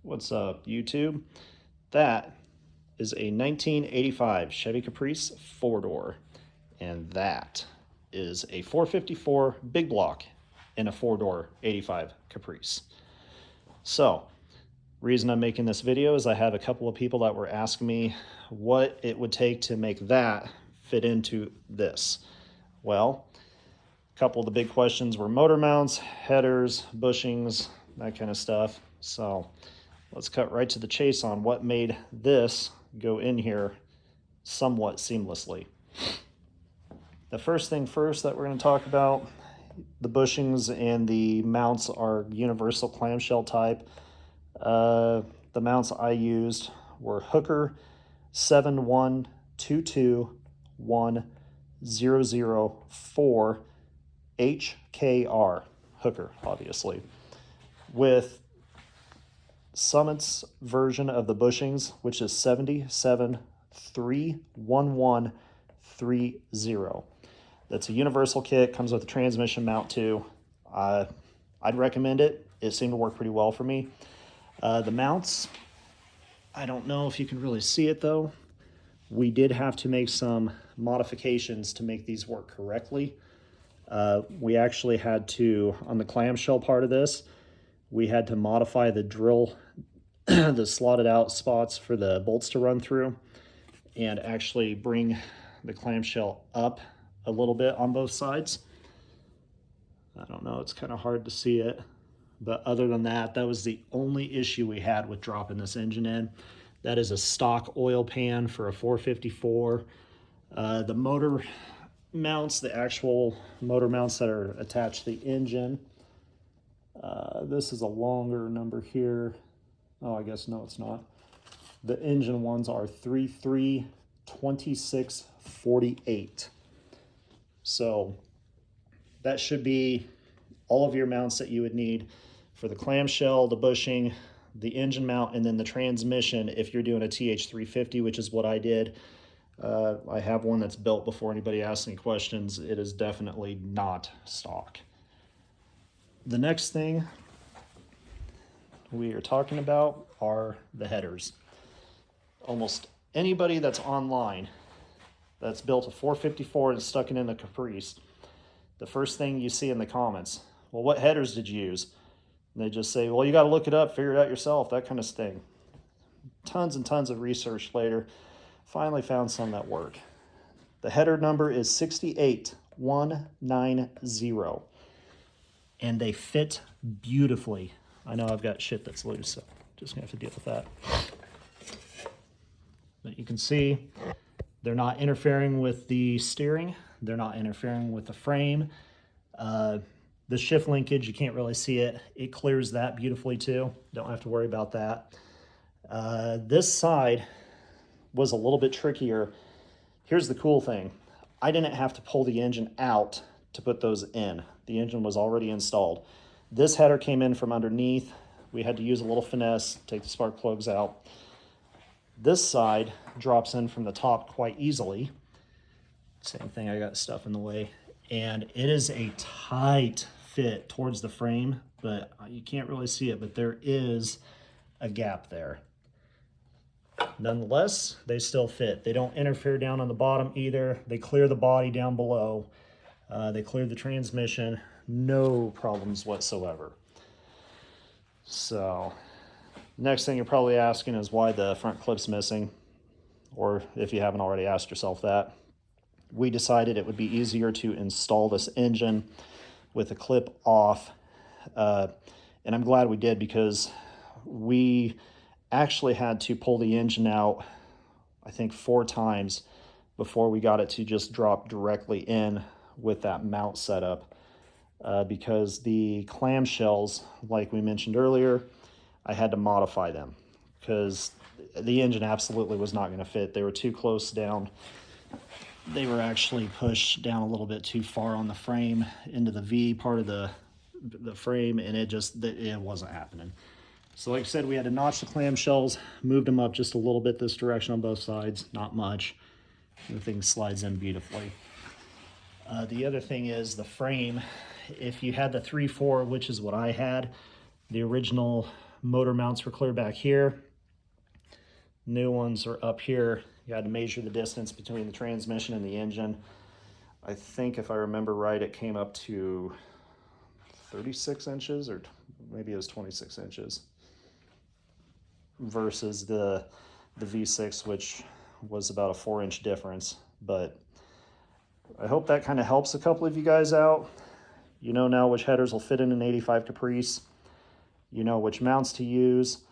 What's up, YouTube? That is a 1985 Chevy Caprice 4-door, and that is a 454 big block in a 4-door 85 Caprice. So, reason I'm making this video is I have a couple of people that were asking me what it would take to make that fit into this. Well, a couple of the big questions were motor mounts, headers, bushings, that kind of stuff. So let's cut right to the chase on what made this go in here somewhat seamlessly. The first thing first that we're going to talk about, the bushings and the mounts are universal clamshell type. The mounts I used were Hooker 712210004 HKR, Hooker, obviously, with Summit's version of the bushings, which is 7731130. That's a universal kit, comes with a transmission mount too. I'd recommend it. It seemed to work pretty well for me. The mounts, I don't know if you can really see it though. We did have to make some modifications to make these work correctly. We actually had to, on the clamshell part of this, we had to modify the drill, the slotted out spots for the bolts to run through, and actually bring the clamshell up a little bit on both sides. I don't know, it's kind of hard to see it, but other than that, that was the only issue we had with dropping this engine in. That is a stock oil pan for a 454. The motor mounts, the actual motor mounts that are attached to the engine, this is a longer number here. Oh, I guess no, it's not. The engine ones are 332648. So that should be all of your mounts that you would need for the clamshell, the bushing, the engine mount, and then the transmission if you're doing a TH350, which is what I did. I have one that's built before anybody asks any questions. It is definitely not stock. The next thing we are talking about are the headers. Almost anybody that's online that's built a 454 and stuck it in a Caprice, the first thing you see in the comments, well, what headers did you use? And they just say, well, you got to look it up, figure it out yourself, that kind of thing. Tons and tons of research later, finally found some that work. The header number is 68190, and they fit beautifully. I know I've got shit that's loose, so just gonna have to deal with that. But you can see they're not interfering with the steering. They're not interfering with the frame. The shift linkage, you can't really see it. It clears that beautifully too. Don't have to worry about that. This side was a little bit trickier. Here's the cool thing. I didn't have to pull the engine out to put those in. The engine was already installed. This header came in from underneath. We had to use a little finesse, take the spark plugs out. This side drops in from the top quite easily. Same thing, I got stuff in the way. And it is a tight fit towards the frame, but you can't really see it, but there is a gap there. Nonetheless, they still fit. They don't interfere down on the bottom either. They clear the body down below. They clear the transmission. No problems whatsoever. So, next thing you're probably asking is why the front clip's missing, or if you haven't already asked yourself that. We decided it would be easier to install this engine with the clip off, and I'm glad we did, because we actually had to pull the engine out, I think 4 times before we got it to just drop directly in with that mount setup, because the clamshells, like we mentioned earlier, I had to modify them because the engine absolutely was not going to fit. They were too close down. They were actually pushed down a little bit too far on the frame into the V part of the frame, and it wasn't happening. So like I said, we had to notch the clamshells, moved them up just a little bit this direction on both sides, not much. The thing slides in beautifully. The other thing is the frame. If you had the 3.4, which is what I had, the original motor mounts were clear back here. New ones are up here. You had to measure the distance between the transmission and the engine. I think if I remember right, it came up to 36 inches, or maybe it was 26 inches versus the V6, which was about a 4-inch difference. But I hope that kind of helps a couple of you guys out. You know now which headers will fit in an 85 Caprice. You know which mounts to use.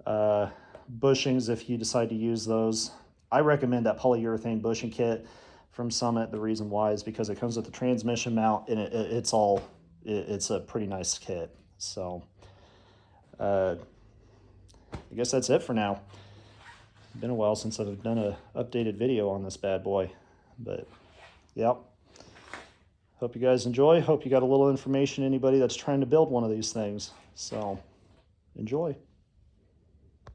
Bushings, if you decide to use those. I recommend that polyurethane bushing kit from Summit. The reason why is because it comes with the transmission mount, and it's a pretty nice kit. So I guess that's it for now. It's been a while since I've done an updated video on this bad boy, but yep. Hope you guys enjoy. Hope you got a little information, anybody that's trying to build one of these things. So enjoy.